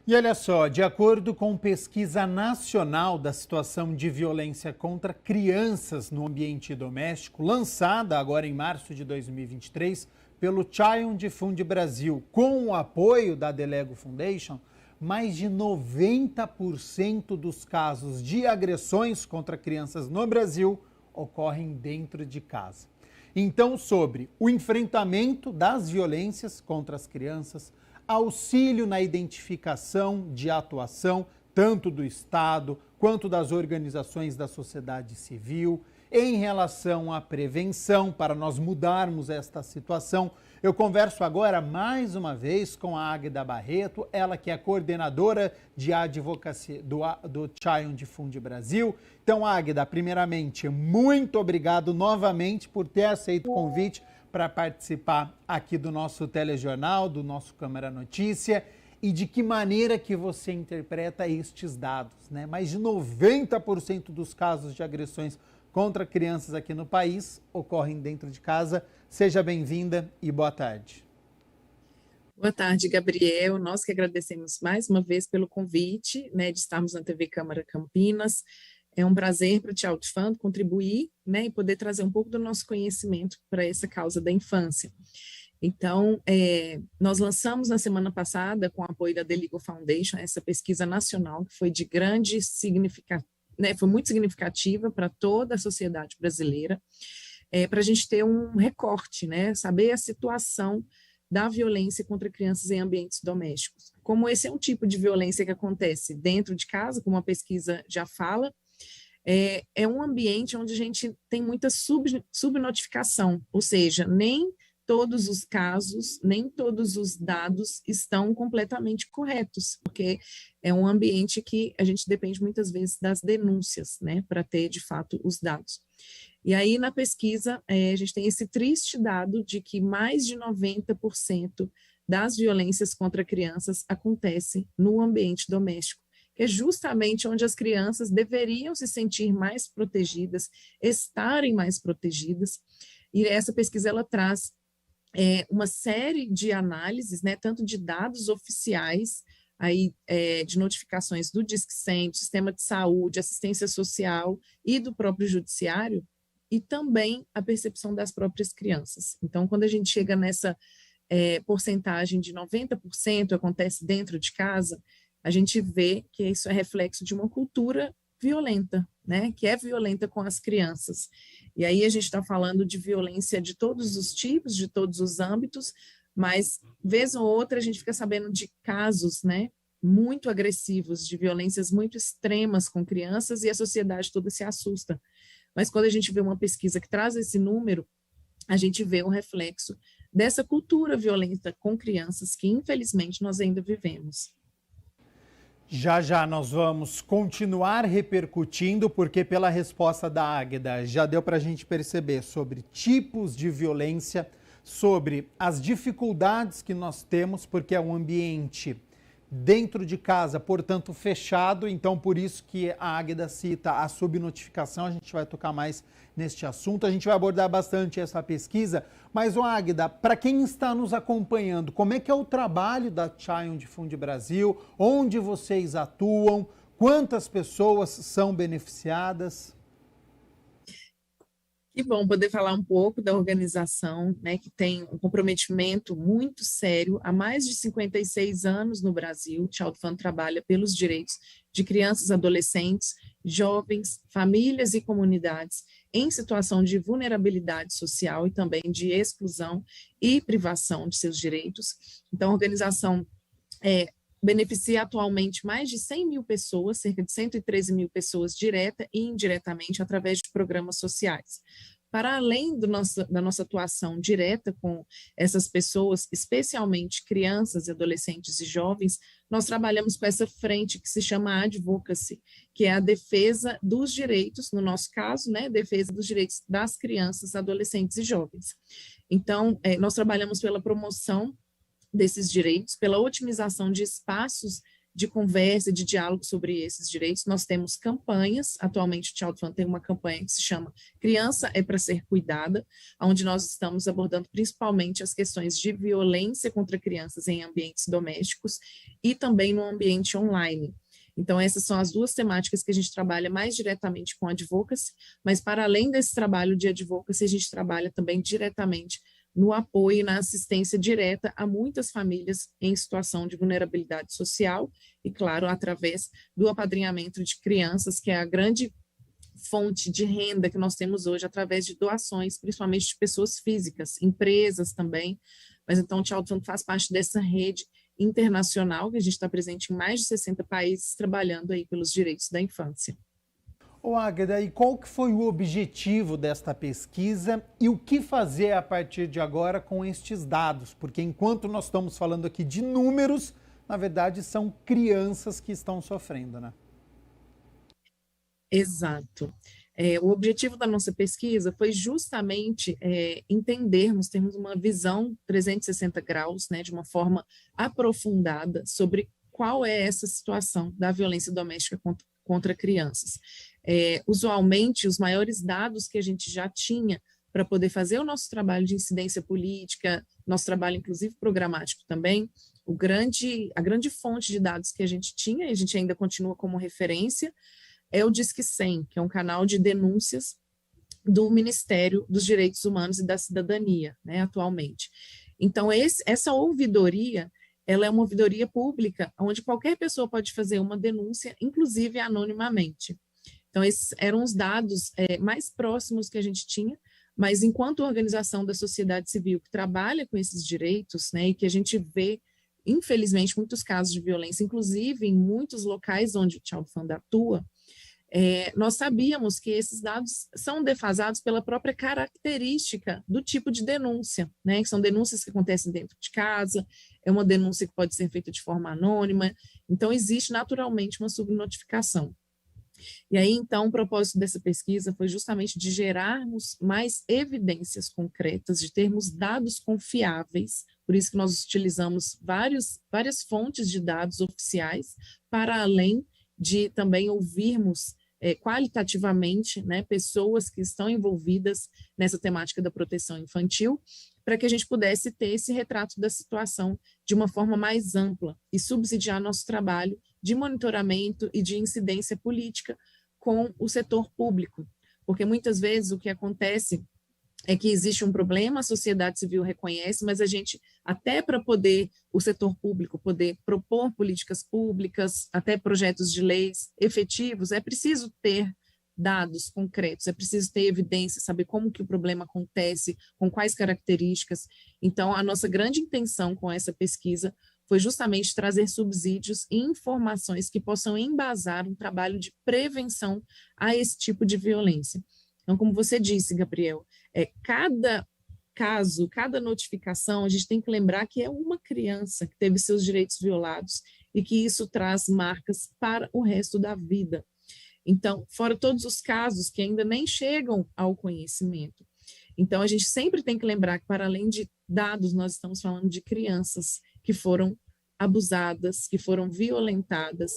E olha só, de acordo com pesquisa nacional da situação de violência contra crianças no ambiente doméstico, lançada agora em março de 2023 pelo Child Fund Brasil, com o apoio da Delego Foundation, mais de 90% dos casos de agressões contra crianças no Brasil ocorrem dentro de casa. Então, sobre o enfrentamento das violências contra as crianças, auxílio na identificação de atuação, tanto do Estado quanto das organizações da sociedade civil, em relação à prevenção, para nós mudarmos esta situação. Eu converso agora mais uma vez com a Águeda Barreto, ela que é coordenadora de advocacia do Child Fund Brasil. Então, Águeda, primeiramente, muito obrigado novamente por ter aceito o convite para participar aqui do nosso telejornal, do nosso Câmara Notícia, e de que maneira que você interpreta estes dados, né? Mais de 90% dos casos de agressões contra crianças aqui no país ocorrem dentro de casa. Seja bem-vinda e boa tarde. Boa tarde, Gabriel. Nós que agradecemos mais uma vez pelo convite, né, de estarmos na TV Câmara Campinas. É um prazer para o Child Fund contribuir, né, e poder trazer um pouco do nosso conhecimento para essa causa da infância. Então, nós lançamos na semana passada, com o apoio da Delego Foundation, essa pesquisa nacional, que foi de grande significado, né, foi muito significativa para toda a sociedade brasileira, para a gente ter um recorte, né, saber a situação da violência contra crianças em ambientes domésticos. Como esse é um tipo de violência que acontece dentro de casa, como a pesquisa já fala, é um ambiente onde a gente tem muita subnotificação, ou seja, nem todos os casos, nem todos os dados estão completamente corretos, porque é um ambiente que a gente depende muitas vezes das denúncias, né, para ter, de fato, os dados. E aí, na pesquisa, a gente tem esse triste dado de que mais de 90% das violências contra crianças acontecem no ambiente doméstico, que é justamente onde as crianças deveriam se sentir mais protegidas, estarem mais protegidas. E essa pesquisa, ela traz uma série de análises, né, tanto de dados oficiais, aí, de notificações do Disque-100, do Sistema de Saúde, Assistência Social e do próprio Judiciário, e também a percepção das próprias crianças. Então, quando a gente chega nessa porcentagem de 90% acontece dentro de casa, a gente vê que isso é reflexo de uma cultura violenta, né, que é violenta com as crianças. E aí a gente está falando de violência de todos os tipos, de todos os âmbitos, mas, vez ou outra, a gente fica sabendo de casos, né, muito agressivos, de violências muito extremas com crianças, e a sociedade toda se assusta. Mas quando a gente vê uma pesquisa que traz esse número, a gente vê um reflexo dessa cultura violenta com crianças que, infelizmente, nós ainda vivemos. Já já nós vamos continuar repercutindo, porque pela resposta da Águeda já deu para a gente perceber sobre tipos de violência, sobre as dificuldades que nós temos, porque é um ambiente dentro de casa, portanto fechado, então por isso que a Águeda cita a subnotificação. A gente vai tocar mais neste assunto, a gente vai abordar bastante essa pesquisa, mas Águeda, para quem está nos acompanhando, como é que é o trabalho da Child Fund Brasil, onde vocês atuam, quantas pessoas são beneficiadas? Que bom poder falar um pouco da organização, né, que tem um comprometimento muito sério há mais de 56 anos no Brasil. O Child Fund trabalha pelos direitos de crianças, adolescentes, jovens, famílias e comunidades em situação de vulnerabilidade social e também de exclusão e privação de seus direitos. Então, a organização beneficia atualmente mais de 100 mil pessoas, cerca de 113 mil pessoas, direta e indiretamente, através de programas sociais. Para além da nossa atuação direta com essas pessoas, especialmente crianças, adolescentes e jovens, nós trabalhamos com essa frente que se chama Advocacy, que é a defesa dos direitos, no nosso caso, né, defesa dos direitos das crianças, adolescentes e jovens. Então, nós trabalhamos pela promoção desses direitos, pela otimização de espaços de conversa, de diálogo sobre esses direitos. Nós temos campanhas, atualmente o Child Fund tem uma campanha que se chama Criança é para ser cuidada, onde nós estamos abordando principalmente as questões de violência contra crianças em ambientes domésticos e também no ambiente online. Então, essas são as duas temáticas que a gente trabalha mais diretamente com advocacy, mas para além desse trabalho de advocacy, a gente trabalha também diretamente no apoio e na assistência direta a muitas famílias em situação de vulnerabilidade social e, claro, através do apadrinhamento de crianças, que é a grande fonte de renda que nós temos hoje através de doações, principalmente de pessoas físicas, empresas também, mas então o Child Fund faz parte dessa rede internacional, que a gente está presente em mais de 60 países, trabalhando aí pelos direitos da infância. Ô Águeda, e qual que foi o objetivo desta pesquisa e o que fazer a partir de agora com estes dados? Porque enquanto nós estamos falando aqui de números, na verdade são crianças que estão sofrendo, né? Exato. O objetivo da nossa pesquisa foi justamente entendermos, termos uma visão 360 graus, né, de uma forma aprofundada sobre qual é essa situação da violência doméstica contra crianças. Usualmente, os maiores dados que a gente já tinha para poder fazer o nosso trabalho de incidência política, nosso trabalho, inclusive, programático também, a grande fonte de dados que a gente tinha, e a gente ainda continua como referência, é o Disque 100, que é um canal de denúncias do Ministério dos Direitos Humanos e da Cidadania, né, atualmente. Então, essa ouvidoria, ela é uma ouvidoria pública, onde qualquer pessoa pode fazer uma denúncia, inclusive anonimamente. Então, esses eram os dados mais próximos que a gente tinha, mas enquanto organização da sociedade civil que trabalha com esses direitos, né, e que a gente vê, infelizmente, muitos casos de violência, inclusive em muitos locais onde o Child Fund atua, nós sabíamos que esses dados são defasados pela própria característica do tipo de denúncia, né, que são denúncias que acontecem dentro de casa, é uma denúncia que pode ser feita de forma anônima, então existe naturalmente uma subnotificação. E aí, então, o propósito dessa pesquisa foi justamente de gerarmos mais evidências concretas, de termos dados confiáveis, por isso que nós utilizamos várias fontes de dados oficiais, para além de também ouvirmos qualitativamente, né, pessoas que estão envolvidas nessa temática da proteção infantil, para que a gente pudesse ter esse retrato da situação de uma forma mais ampla e subsidiar nosso trabalho de monitoramento e de incidência política com o setor público, porque muitas vezes o que acontece é que existe um problema, a sociedade civil reconhece, mas a gente, até para poder, o setor público poder propor políticas públicas, até projetos de leis efetivos, é preciso ter dados concretos, é preciso ter evidência, saber como que o problema acontece, com quais características. Então, a nossa grande intenção com essa pesquisa foi justamente trazer subsídios e informações que possam embasar um trabalho de prevenção a esse tipo de violência. Então, como você disse, Gabriel, cada caso, cada notificação, a gente tem que lembrar que é uma criança que teve seus direitos violados e que isso traz marcas para o resto da vida. Então, fora todos os casos que ainda nem chegam ao conhecimento. Então, a gente sempre tem que lembrar que, para além de dados, nós estamos falando de crianças que foram abusadas, que foram violentadas.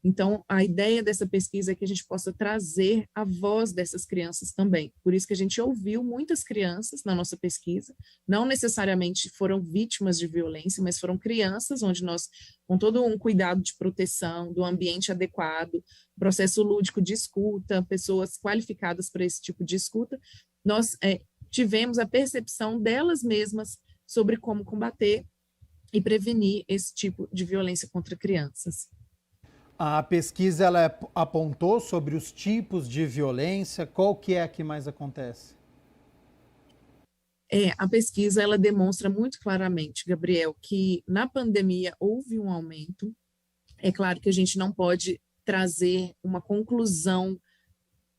Então, a ideia dessa pesquisa é que a gente possa trazer a voz dessas crianças também. Por isso que a gente ouviu muitas crianças na nossa pesquisa, não necessariamente foram vítimas de violência, mas foram crianças onde nós, com todo um cuidado de proteção, do ambiente adequado, processo lúdico de escuta, pessoas qualificadas para esse tipo de escuta, nós tivemos a percepção delas mesmas sobre como combater e prevenir esse tipo de violência contra crianças. A pesquisa ela apontou sobre os tipos de violência, qual que é a que mais acontece? A pesquisa ela demonstra muito claramente, Gabriel, que na pandemia houve um aumento. É claro que a gente não pode trazer uma conclusão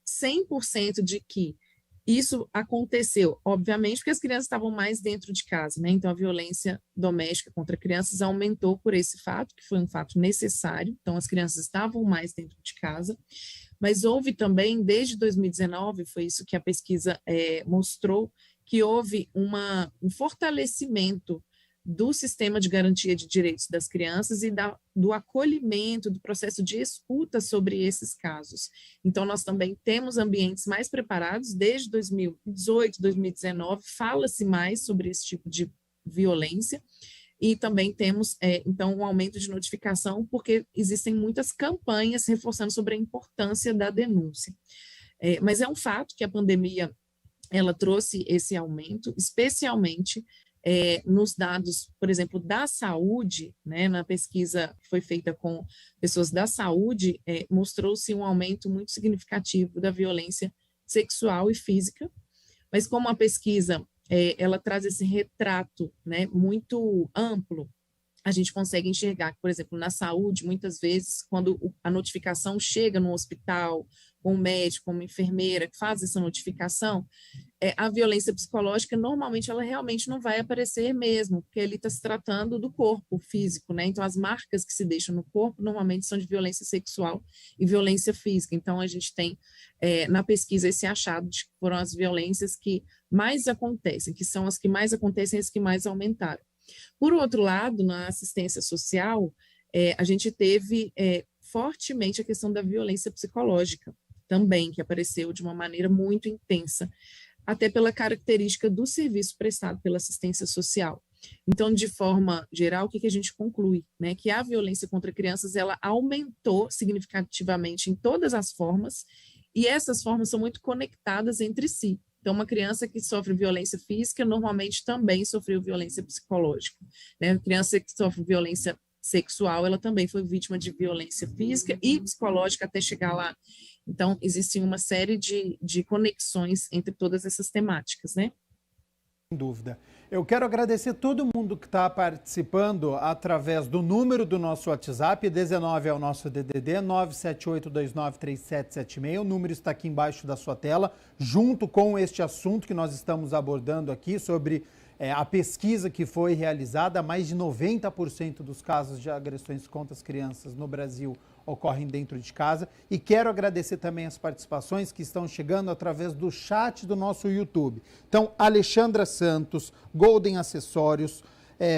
100% de que isso aconteceu, obviamente, porque as crianças estavam mais dentro de casa, né? Então, a violência doméstica contra crianças aumentou por esse fato, que foi um fato necessário. Então, as crianças estavam mais dentro de casa. Mas houve também, desde 2019, foi isso que a pesquisa mostrou, que houve um fortalecimento do sistema de garantia de direitos das crianças e do acolhimento, do processo de escuta sobre esses casos. Então, nós também temos ambientes mais preparados, desde 2018, 2019, fala-se mais sobre esse tipo de violência, e também temos, então, um aumento de notificação, porque existem muitas campanhas reforçando sobre a importância da denúncia. Mas é um fato que a pandemia, ela trouxe esse aumento, especialmente nos dados, por exemplo, da saúde, né, na pesquisa que foi feita com pessoas da saúde, mostrou-se um aumento muito significativo da violência sexual e física, mas como a pesquisa ela traz esse retrato, né, muito amplo, a gente consegue enxergar que, por exemplo, na saúde, muitas vezes, quando a notificação chega no hospital, com um médico, com uma enfermeira que faz essa notificação, a violência psicológica, normalmente, ela realmente não vai aparecer mesmo, porque ele está se tratando do corpo físico, né? Então, as marcas que se deixam no corpo, normalmente, são de violência sexual e violência física. Então, a gente tem, na pesquisa, esse achado de que foram as violências que mais acontecem, que são as que mais acontecem e as que mais aumentaram. Por outro lado, na assistência social, a gente teve fortemente a questão da violência psicológica também, que apareceu de uma maneira muito intensa, até pela característica do serviço prestado pela assistência social. Então, de forma geral, o que a gente conclui? Né? Que a violência contra crianças, ela aumentou significativamente em todas as formas, e essas formas são muito conectadas entre si. Então, uma criança que sofre violência física, normalmente também sofreu violência psicológica. Né? A criança que sofre violência sexual, ela também foi vítima de violência física e psicológica até chegar lá. Então, existe uma série de conexões entre todas essas temáticas, né? Sem dúvida. Eu quero agradecer todo mundo que está participando através do número do nosso WhatsApp, 19 é o nosso DDD, 978293776, o número está aqui embaixo da sua tela, junto com este assunto que nós estamos abordando aqui sobre a pesquisa que foi realizada. Mais de 90% dos casos de agressões contra as crianças no Brasil ocorrem dentro de casa. E quero agradecer também as participações que estão chegando através do chat do nosso YouTube. Então, Alexandra Santos, Golden Acessórios,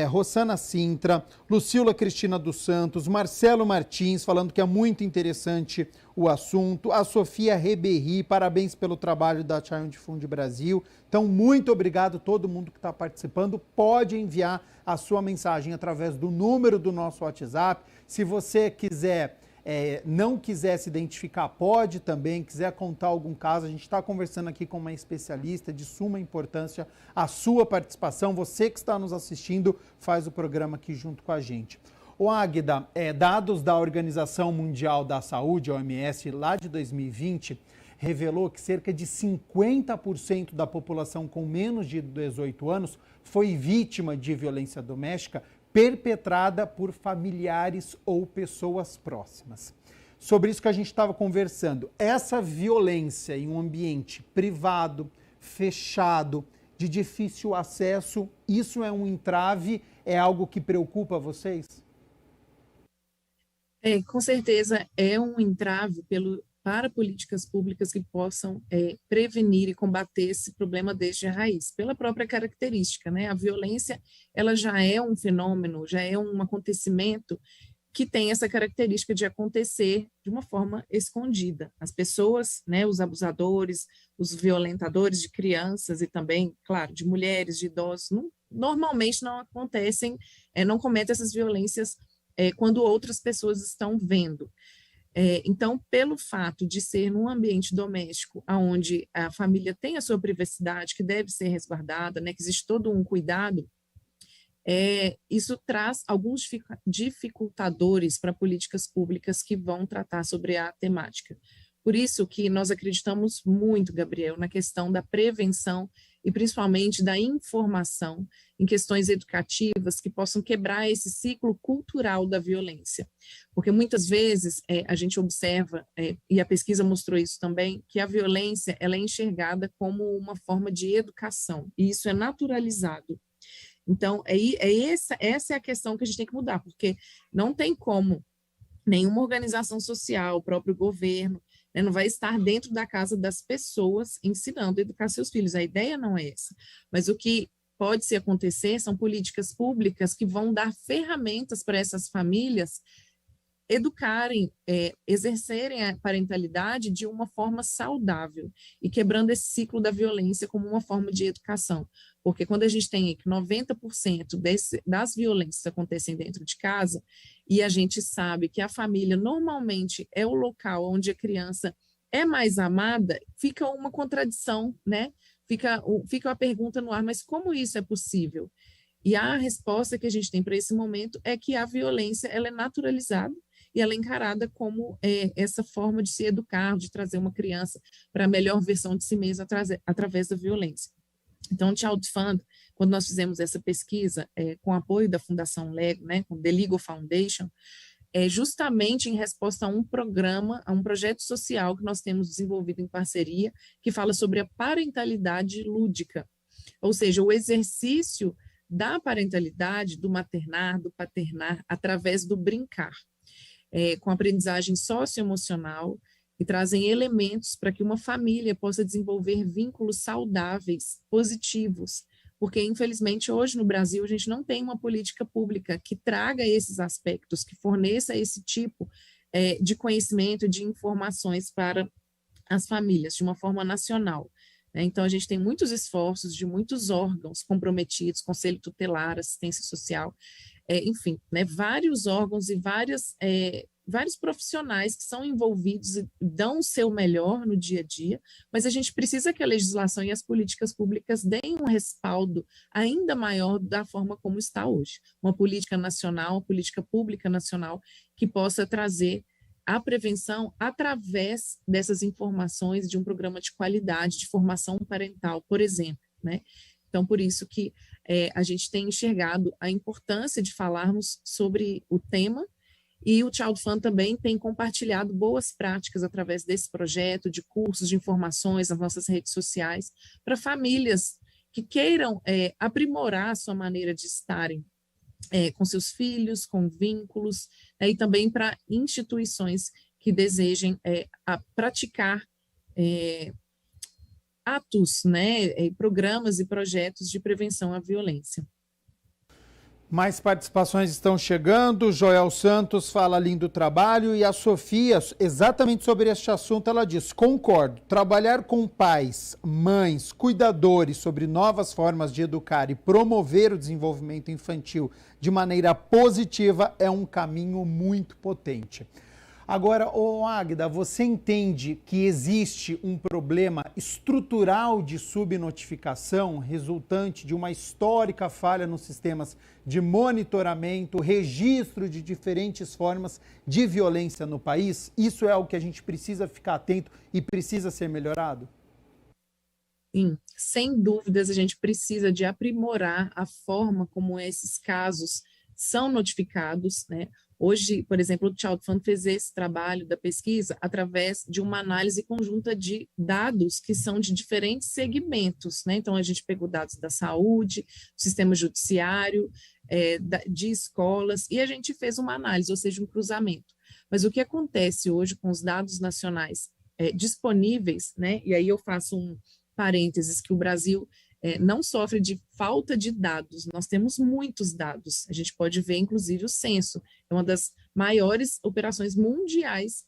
Rosana Sintra, Lucila Cristina dos Santos, Marcelo Martins, falando que é muito interessante o assunto, a Sofia Reberri, parabéns pelo trabalho da Child Fund Brasil. Então, muito obrigado a todo mundo que está participando. Pode enviar a sua mensagem através do número do nosso WhatsApp. Se você quiser... não quiser se identificar, pode também, quiser contar algum caso, a gente está conversando aqui com uma especialista, de suma importância a sua participação, você que está nos assistindo, faz o programa aqui junto com a gente. O Águida, dados da Organização Mundial da Saúde, OMS, lá de 2020, revelou que cerca de 50% da população com menos de 18 anos foi vítima de violência doméstica, perpetrada por familiares ou pessoas próximas. Sobre isso que a gente estava conversando, essa violência em um ambiente privado, fechado, de difícil acesso, isso é um entrave, é algo que preocupa vocês? Com certeza é um entrave para políticas públicas que possam prevenir e combater esse problema desde a raiz, pela própria característica, né? A violência, ela já é um fenômeno, já é um acontecimento que tem essa característica de acontecer de uma forma escondida. As pessoas, né, os abusadores, os violentadores de crianças e também, claro, de mulheres, de idosos, normalmente não acontecem, não cometem essas violências quando outras pessoas estão vendo. Então, pelo fato de ser num ambiente doméstico, onde a família tem a sua privacidade, que deve ser resguardada, né, que existe todo um cuidado, isso traz alguns dificultadores para políticas públicas que vão tratar sobre a temática. Por isso que nós acreditamos muito, Gabriel, na questão da prevenção e principalmente da informação em questões educativas que possam quebrar esse ciclo cultural da violência. Porque muitas vezes a gente observa, e a pesquisa mostrou isso também, que a violência ela é enxergada como uma forma de educação, e isso é naturalizado. Então, essa é a questão que a gente tem que mudar, porque não tem como nenhuma organização social, o próprio governo, né, não vai estar dentro da casa das pessoas ensinando a educar seus filhos. A ideia não é essa. Mas o que pode-se acontecer são políticas públicas que vão dar ferramentas para essas famílias educarem, exercerem a parentalidade de uma forma saudável e quebrando esse ciclo da violência como uma forma de educação. Porque quando a gente tem que 90% das violências acontecem dentro de casa, e a gente sabe que a família normalmente é o local onde a criança é mais amada, fica uma contradição, né? Fica a pergunta no ar, mas como isso é possível? E a resposta que a gente tem para esse momento é que a violência ela é naturalizada e ela é encarada como essa forma de se educar, de trazer uma criança para a melhor versão de si mesma através da violência. Então, o Child Fund, quando nós fizemos essa pesquisa com apoio da Fundação Lego, né, com The Legal Foundation, justamente em resposta a um programa, a um projeto social que nós temos desenvolvido em parceria, que fala sobre a parentalidade lúdica, ou seja, o exercício da parentalidade, do maternar, do paternar, através do brincar, com aprendizagem socioemocional, e trazem elementos para que uma família possa desenvolver vínculos saudáveis, positivos, porque, infelizmente, hoje no Brasil, a gente não tem uma política pública que traga esses aspectos, que forneça esse tipo de conhecimento, de informações para as famílias, de uma forma nacional. Então, a gente tem muitos esforços de muitos órgãos comprometidos, Conselho Tutelar, Assistência Social, enfim, né, vários órgãos e vários profissionais que são envolvidos e dão o seu melhor no dia a dia, mas a gente precisa que a legislação e as políticas públicas deem um respaldo ainda maior da forma como está hoje. Uma política nacional, uma política pública nacional que possa trazer a prevenção através dessas informações de um programa de qualidade, de formação parental, por exemplo, né? Então, por isso que a gente tem enxergado a importância de falarmos sobre o tema, e o Child Fund também tem compartilhado boas práticas através desse projeto, de cursos, de informações nas nossas redes sociais, para famílias que queiram aprimorar a sua maneira de estarem com seus filhos, com vínculos, e também para instituições que desejem praticar atos, né, programas e projetos de prevenção à violência. Mais participações estão chegando. Joel Santos fala lindo trabalho, e a Sofia, exatamente sobre este assunto, ela diz: concordo, trabalhar com pais, mães, cuidadores sobre novas formas de educar e promover o desenvolvimento infantil de maneira positiva é um caminho muito potente. Agora, Águida, você entende que existe um problema estrutural de subnotificação resultante de uma histórica falha nos sistemas de monitoramento, registro de diferentes formas de violência no país? Isso é algo que a gente precisa ficar atento e precisa ser melhorado? Sim, sem dúvidas a gente precisa de aprimorar a forma como esses casos são notificados, né? Hoje, por exemplo, o Child Fund fez esse trabalho da pesquisa através de uma análise conjunta de dados que são de diferentes segmentos, né? Então, a gente pegou dados da saúde, do sistema judiciário, de escolas, e a gente fez uma análise, ou seja, um cruzamento. Mas o que acontece hoje com os dados nacionais disponíveis, né? E aí eu faço um parênteses, que o Brasil não sofre de falta de dados, nós temos muitos dados, a gente pode ver inclusive o censo, é uma das maiores operações mundiais,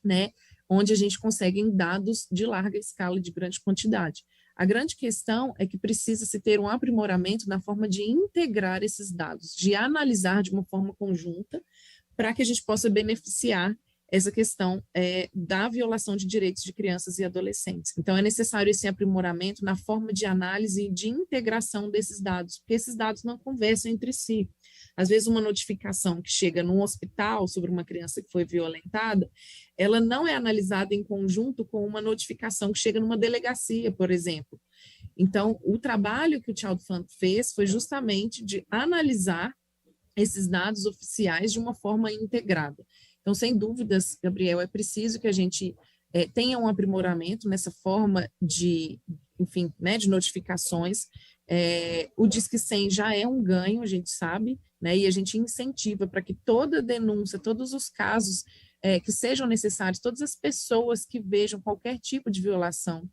né, onde a gente consegue dados de larga escala, de grande quantidade. A grande questão é que precisa se ter um aprimoramento na forma de integrar esses dados, de analisar de uma forma conjunta, para que a gente possa beneficiar essa questão da violação de direitos de crianças e adolescentes. Então, é necessário esse aprimoramento na forma de análise e de integração desses dados, porque esses dados não conversam entre si. Às vezes, uma notificação que chega num hospital sobre uma criança que foi violentada, ela não é analisada em conjunto com uma notificação que chega numa delegacia, por exemplo. Então, o trabalho que o Child Fund fez foi justamente de analisar esses dados oficiais de uma forma integrada. Então, sem dúvidas, Gabriel, é preciso que a gente tenha um aprimoramento nessa forma de, enfim, né, de notificações. O Disque 100 já é um ganho, a gente sabe, né, e a gente incentiva para que toda denúncia, todos os casos que sejam necessários, todas as pessoas que vejam qualquer tipo de violação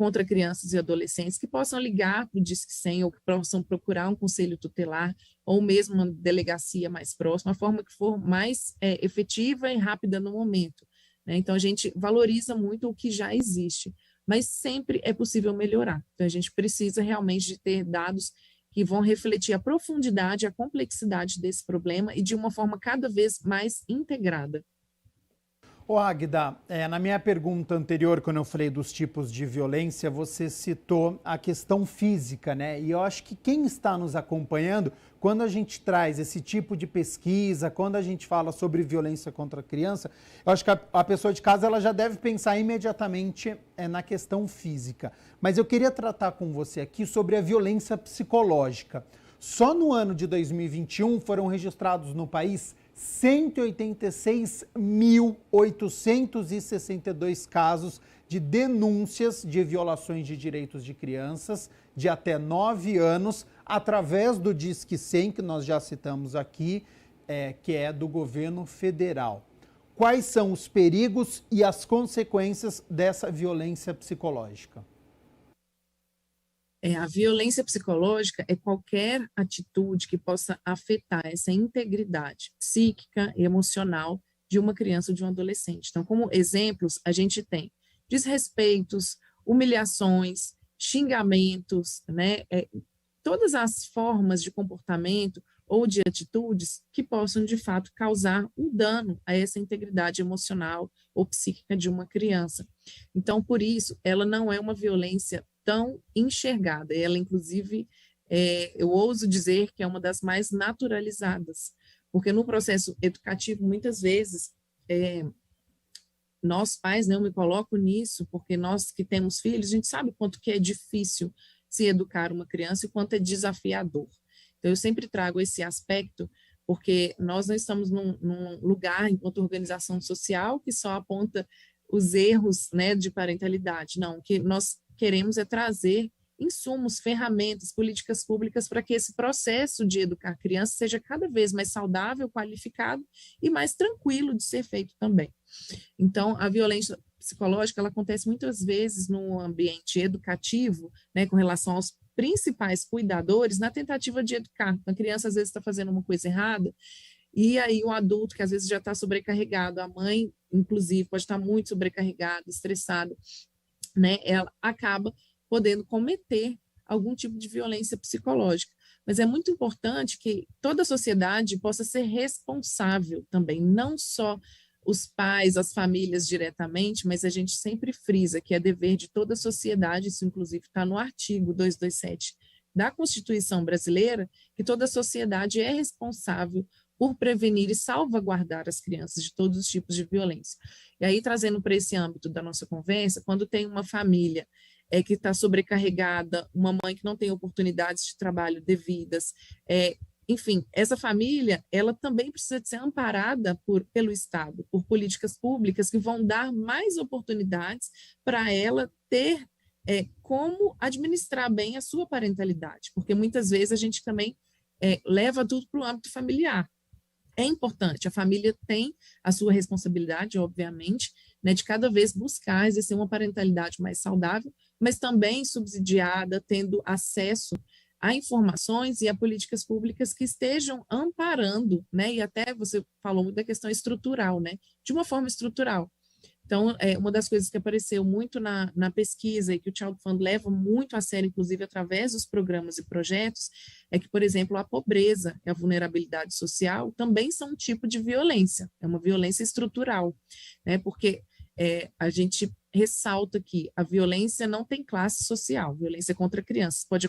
contra crianças e adolescentes que possam ligar para o Disque 100 ou que possam procurar um conselho tutelar ou mesmo uma delegacia mais próxima, a forma que for mais efetiva e rápida no momento, né? Então, a gente valoriza muito o que já existe, mas sempre é possível melhorar. Então, a gente precisa realmente de ter dados que vão refletir a profundidade, a complexidade desse problema e de uma forma cada vez mais integrada. Ô Águida, na minha pergunta anterior, quando eu falei dos tipos de violência, você citou a questão física, né? E eu acho que quem está nos acompanhando, quando a gente traz esse tipo de pesquisa, quando a gente fala sobre violência contra a criança, eu acho que a pessoa de casa ela já deve pensar imediatamente na questão física. Mas eu queria tratar com você aqui sobre a violência psicológica. Só no ano de 2021 foram registrados no país 186.862 casos de denúncias de violações de direitos de crianças de até 9 anos, através do Disque 100, que nós já citamos aqui, que é do governo federal. Quais são os perigos e as consequências dessa violência psicológica? A violência psicológica é qualquer atitude que possa afetar essa integridade psíquica e emocional de uma criança ou de um adolescente. Então, como exemplos, a gente tem desrespeitos, humilhações, xingamentos, né? Todas as formas de comportamento ou de atitudes que possam, de fato, causar um dano a essa integridade emocional ou psíquica de uma criança. Então, por isso, ela não é uma violência tão enxergada. Ela, inclusive, eu ouso dizer que é uma das mais naturalizadas, porque no processo educativo, muitas vezes, nós pais, né, eu me coloco nisso, porque nós que temos filhos, a gente sabe quanto que é difícil se educar uma criança e quanto é desafiador. Então, eu sempre trago esse aspecto, porque nós não estamos num lugar, enquanto organização social, que só aponta os erros, né, de parentalidade. Não, o que nós queremos é trazer insumos, ferramentas, políticas públicas para que esse processo de educar a criança seja cada vez mais saudável, qualificado e mais tranquilo de ser feito também. Então, a violência psicológica, ela acontece muitas vezes no ambiente educativo, né, com relação aos principais cuidadores, na tentativa de educar. A criança, às vezes, está fazendo uma coisa errada, e aí o adulto, que às vezes já está sobrecarregado, a mãe, inclusive, pode estar muito sobrecarregada, estressada, né, ela acaba podendo cometer algum tipo de violência psicológica. Mas é muito importante que toda a sociedade possa ser responsável também, não só os pais, as famílias diretamente, mas a gente sempre frisa que é dever de toda a sociedade, isso inclusive está no artigo 227 da Constituição Brasileira, que toda a sociedade é responsável por prevenir e salvaguardar as crianças de todos os tipos de violência. E aí, trazendo para esse âmbito da nossa conversa, quando tem uma família que está sobrecarregada, uma mãe que não tem oportunidades de trabalho devidas, enfim, essa família, ela também precisa de ser amparada pelo Estado, por políticas públicas que vão dar mais oportunidades para ela ter como administrar bem a sua parentalidade, porque muitas vezes a gente também leva tudo para o âmbito familiar. É importante, a família tem a sua responsabilidade, obviamente, né, de cada vez buscar exercer uma parentalidade mais saudável, mas também subsidiada, tendo acesso a informações e a políticas públicas que estejam amparando, né, e até você falou muito da questão estrutural, né, de uma forma estrutural. Então, uma das coisas que apareceu muito na pesquisa e que o Child Fund leva muito a sério, inclusive através dos programas e projetos, é que, por exemplo, a pobreza e a vulnerabilidade social também são um tipo de violência, é uma violência estrutural, né, porque a gente ressalta que a violência não tem classe social, violência contra crianças pode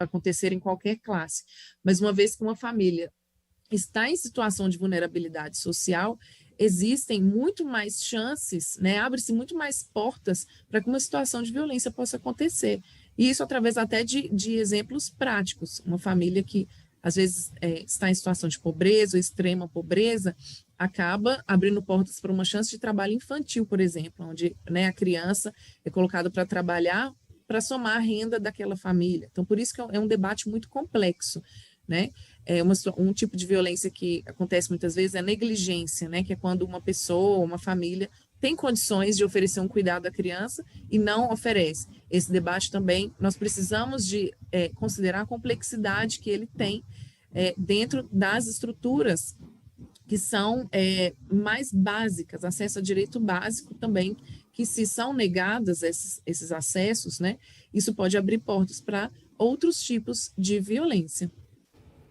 acontecer em qualquer classe, mas uma vez que uma família está em situação de vulnerabilidade social, existem muito mais chances, né, abre-se muito mais portas para que uma situação de violência possa acontecer. E isso através até de exemplos práticos. Uma família que, às vezes, está em situação de pobreza ou extrema pobreza, acaba abrindo portas para uma chance de trabalho infantil, por exemplo, onde, né, a criança é colocada para trabalhar para somar a renda daquela família. Então, por isso que é um debate muito complexo, né? Um tipo de violência que acontece muitas vezes é a negligência, né? Que é quando uma pessoa, uma família tem condições de oferecer um cuidado à criança e não oferece. Esse debate também, nós precisamos de considerar a complexidade que ele tem dentro das estruturas que são mais básicas, acesso a direito básico também, que se são negadas esses acessos, né, isso pode abrir portas para outros tipos de violência.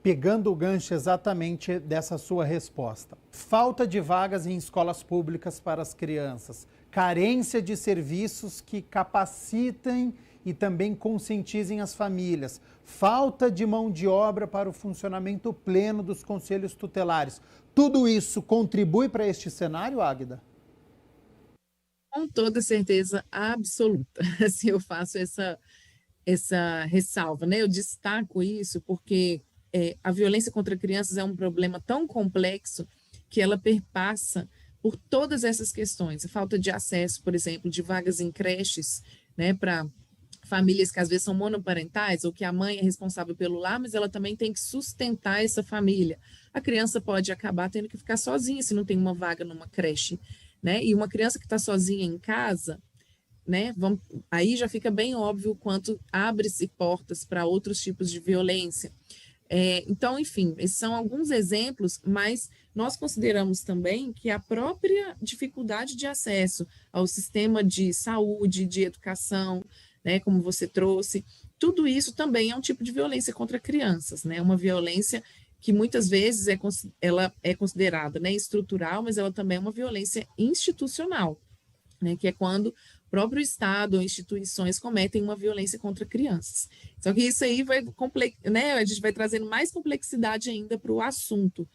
Pegando o gancho exatamente dessa sua resposta. Falta de vagas em escolas públicas para as crianças, carência de serviços que capacitem e também conscientizem as famílias, falta de mão de obra para o funcionamento pleno dos conselhos tutelares. Tudo isso contribui para este cenário, Águida? Com toda certeza absoluta, assim, eu faço essa ressalva, né? Eu destaco isso porque a violência contra crianças é um problema tão complexo que ela perpassa por todas essas questões. A falta de acesso, por exemplo, de vagas em creches, né, para famílias que às vezes são monoparentais ou que a mãe é responsável pelo lar, mas ela também tem que sustentar essa família. A criança pode acabar tendo que ficar sozinha se não tem uma vaga numa creche, né? E uma criança que está sozinha em casa, né? Aí já fica bem óbvio o quanto abre-se portas para outros tipos de violência. Então, enfim, esses são alguns exemplos, mas nós consideramos também que a própria dificuldade de acesso ao sistema de saúde, de educação, né, como você trouxe, tudo isso também é um tipo de violência contra crianças, né? Uma violência que muitas vezes ela é considerada, né, estrutural, mas ela também é uma violência institucional, né, que é quando o próprio Estado ou instituições cometem uma violência contra crianças. Só que isso aí né, a gente vai trazendo mais complexidade ainda para o assunto.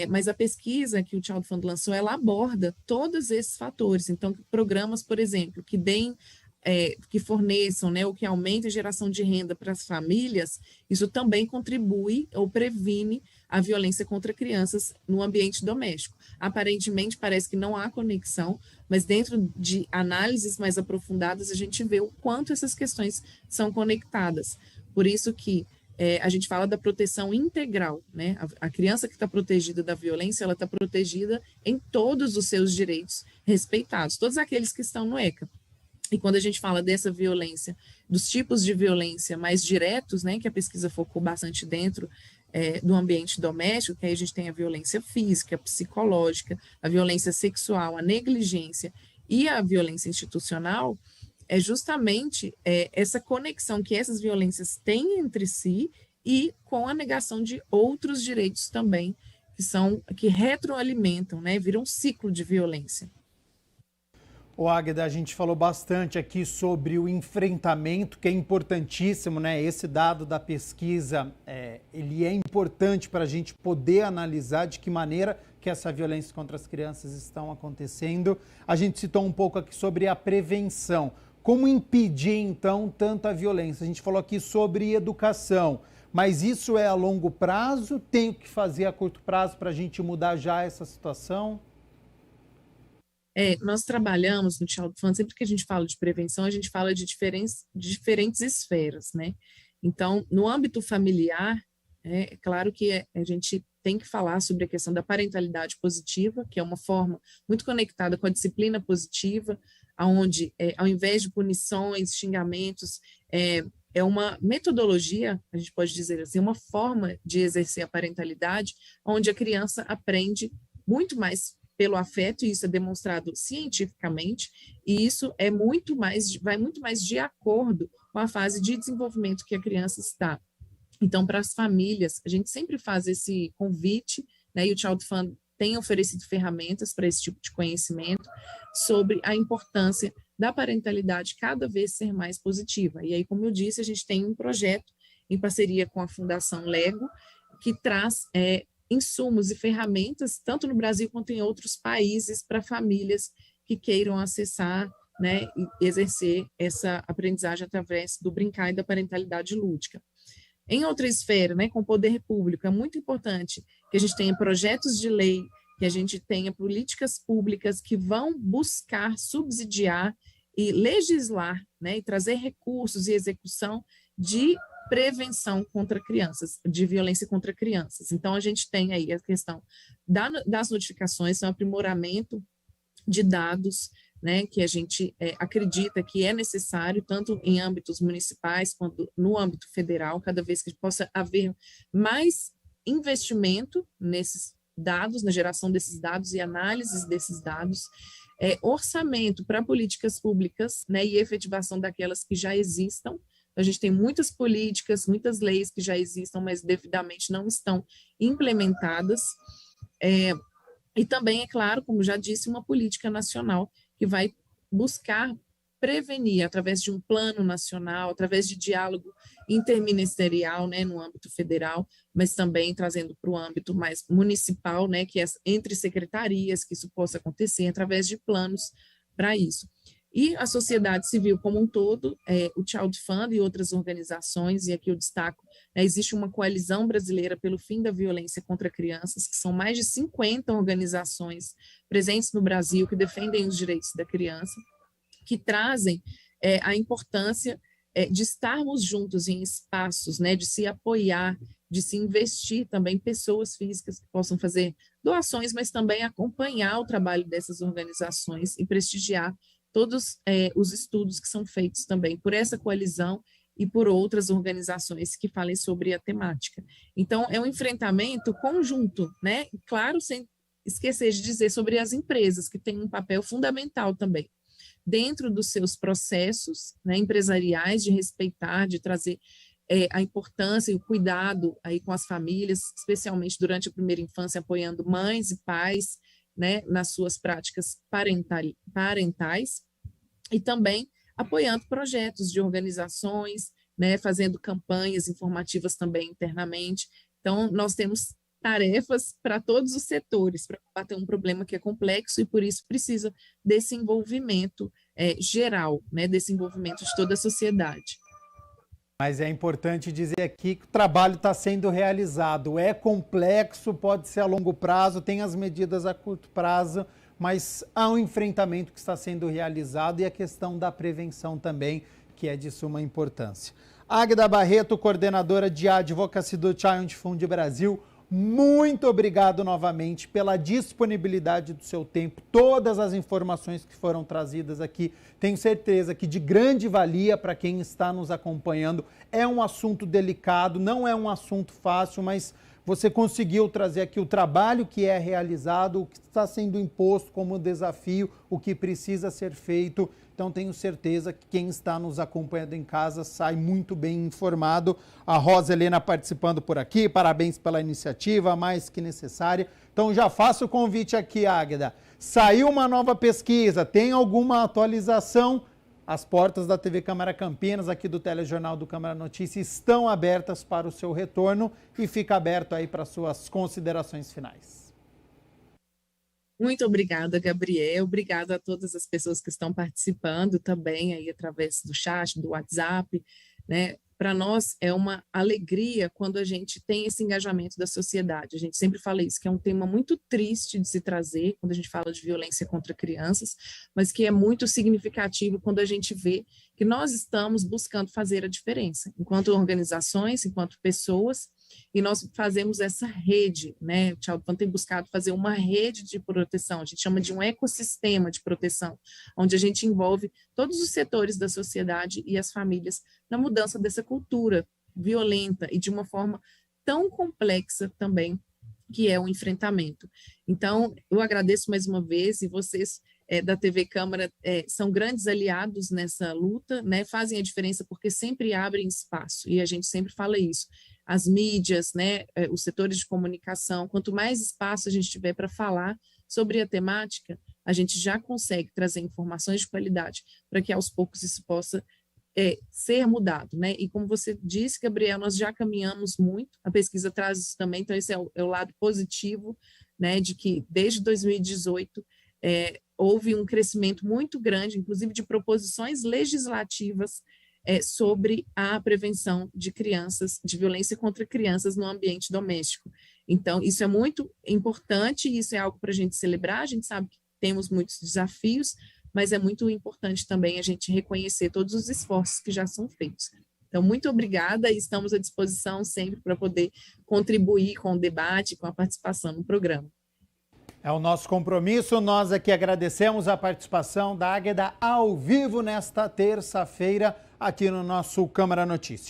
Mas a pesquisa que o Child Fund lançou, ela aborda todos esses fatores. Então, programas, por exemplo, que forneçam, né, ou que aumentem a geração de renda para as famílias, isso também contribui ou previne a violência contra crianças no ambiente doméstico. Aparentemente, parece que não há conexão, mas dentro de análises mais aprofundadas, a gente vê o quanto essas questões são conectadas. Por isso que a gente fala da proteção integral, né? A criança que está protegida da violência, ela está protegida em todos os seus direitos respeitados, todos aqueles que estão no ECA. E quando a gente fala dessa violência, dos tipos de violência mais diretos, né, que a pesquisa focou bastante dentro do ambiente doméstico, que aí a gente tem a violência física, a psicológica, a violência sexual, a negligência e a violência institucional, é justamente essa conexão que essas violências têm entre si e com a negação de outros direitos também, que retroalimentam, né, viram um ciclo de violência. O Águida, a gente falou bastante aqui sobre o enfrentamento, que é importantíssimo, né? Esse dado da pesquisa, ele é importante para a gente poder analisar de que maneira que essa violência contra as crianças estão acontecendo. A gente citou um pouco aqui sobre a prevenção. Como impedir, então, tanta violência? A gente falou aqui sobre educação, mas isso é a longo prazo? Tem o que fazer a curto prazo para a gente mudar já essa situação? Nós trabalhamos no Child Fund, sempre que a gente fala de prevenção, a gente fala de diferentes esferas, né? Então, no âmbito familiar, é claro que a gente tem que falar sobre a questão da parentalidade positiva, que é uma forma muito conectada com a disciplina positiva, onde, ao invés de punições, xingamentos, é uma metodologia, a gente pode dizer assim, uma forma de exercer a parentalidade, onde a criança aprende muito mais pelo afeto, e isso é demonstrado cientificamente, e isso vai muito mais de acordo com a fase de desenvolvimento que a criança está. Então, para as famílias, a gente sempre faz esse convite, né, e o Child Fund tem oferecido ferramentas para esse tipo de conhecimento sobre a importância da parentalidade cada vez ser mais positiva. E aí, como eu disse, a gente tem um projeto em parceria com a Fundação Lego, que traz insumos e ferramentas, tanto no Brasil quanto em outros países, para famílias que queiram acessar, né, e exercer essa aprendizagem através do brincar e da parentalidade lúdica. Em outra esfera, né, com o poder público, é muito importante que a gente tenha projetos de lei, que a gente tenha políticas públicas que vão buscar subsidiar e legislar, né, e trazer recursos e execução de prevenção contra crianças, de violência contra crianças. Então, a gente tem aí a questão das notificações, um aprimoramento de dados, né, que a gente acredita que é necessário, tanto em âmbitos municipais quanto no âmbito federal, cada vez que possa haver mais investimento nesses dados, na geração desses dados e análises desses dados, orçamento para políticas públicas, né, e efetivação daquelas que já existam. A gente tem muitas políticas, muitas leis que já existam, mas devidamente não estão implementadas. E também, é claro, como já disse, uma política nacional que vai buscar prevenir através de um plano nacional, através de diálogo interministerial, né, no âmbito federal, mas também trazendo para o âmbito mais municipal, né, que é entre secretarias, que isso possa acontecer através de planos para isso. E a sociedade civil como um todo, o Child Fund e outras organizações, e aqui eu destaco, existe uma coalizão brasileira pelo fim da violência contra crianças, que são mais de 50 organizações presentes no Brasil que defendem os direitos da criança, que trazem a importância de estarmos juntos em espaços, né, de se apoiar, de se investir também pessoas físicas que possam fazer doações, mas também acompanhar o trabalho dessas organizações e prestigiar todos os estudos que são feitos também por essa coalizão e por outras organizações que falem sobre a temática. Então, é um enfrentamento conjunto, né? Claro, sem esquecer de dizer sobre as empresas, que têm um papel fundamental também, dentro dos seus processos, né, empresariais, de respeitar, de trazer a importância e o cuidado aí com as famílias, especialmente durante a primeira infância, apoiando mães e pais, né, nas suas práticas parentais, e também apoiando projetos de organizações, né, fazendo campanhas informativas também internamente. Então, nós temos tarefas para todos os setores, para combater um problema que é complexo e, por isso, precisa desse envolvimento geral, né, desse envolvimento de toda a sociedade. Mas é importante dizer aqui que o trabalho está sendo realizado. É complexo, pode ser a longo prazo, tem as medidas a curto prazo, mas há um enfrentamento que está sendo realizado e a questão da prevenção também, que é de suma importância. Águeda Barreto, coordenadora de Advocacy do Child Fund Brasil, muito obrigado novamente pela disponibilidade do seu tempo, todas as informações que foram trazidas aqui, tenho certeza que de grande valia para quem está nos acompanhando. É um assunto delicado, não é um assunto fácil, mas você conseguiu trazer aqui o trabalho que é realizado, o que está sendo imposto como desafio, o que precisa ser feito. Então, tenho certeza que quem está nos acompanhando em casa sai muito bem informado. A Rosa Helena participando por aqui, parabéns pela iniciativa, mais que necessária. Então, já faço o convite aqui, Águeda. Saiu uma nova pesquisa, tem alguma atualização? As portas da TV Câmara Campinas, aqui do Telejornal do Câmara Notícias, estão abertas para o seu retorno e fica aberto aí para suas considerações finais. Muito obrigada, Gabriel. Obrigada a todas as pessoas que estão participando também aí através do chat, do WhatsApp, né? Para nós é uma alegria quando a gente tem esse engajamento da sociedade. A gente sempre fala isso, que é um tema muito triste de se trazer quando a gente fala de violência contra crianças, mas que é muito significativo quando a gente vê que nós estamos buscando fazer a diferença, enquanto organizações, enquanto pessoas, e nós fazemos essa rede, né? O Child Fund tem buscado fazer uma rede de proteção, a gente chama de um ecossistema de proteção, onde a gente envolve todos os setores da sociedade e as famílias na mudança dessa cultura violenta e de uma forma tão complexa também, que é o enfrentamento. Então, eu agradeço mais uma vez, e vocês da TV Câmara são grandes aliados nessa luta, né? Fazem a diferença porque sempre abrem espaço, e a gente sempre fala isso. As mídias, né, os setores de comunicação, quanto mais espaço a gente tiver para falar sobre a temática, a gente já consegue trazer informações de qualidade para que aos poucos isso possa ser mudado, né? E como você disse, Gabriel, nós já caminhamos muito, a pesquisa traz isso também, então esse é o lado positivo, né, de que desde 2018 houve um crescimento muito grande, inclusive de proposições legislativas sobre a prevenção de crianças, de violência contra crianças no ambiente doméstico. Então, isso é muito importante, isso é algo para a gente celebrar, a gente sabe que temos muitos desafios, mas é muito importante também a gente reconhecer todos os esforços que já são feitos. Então, muito obrigada e estamos à disposição sempre para poder contribuir com o debate, com a participação no programa. É o nosso compromisso. Nós aqui agradecemos a participação da Águeda ao vivo nesta terça-feira aqui no nosso Câmara Notícias.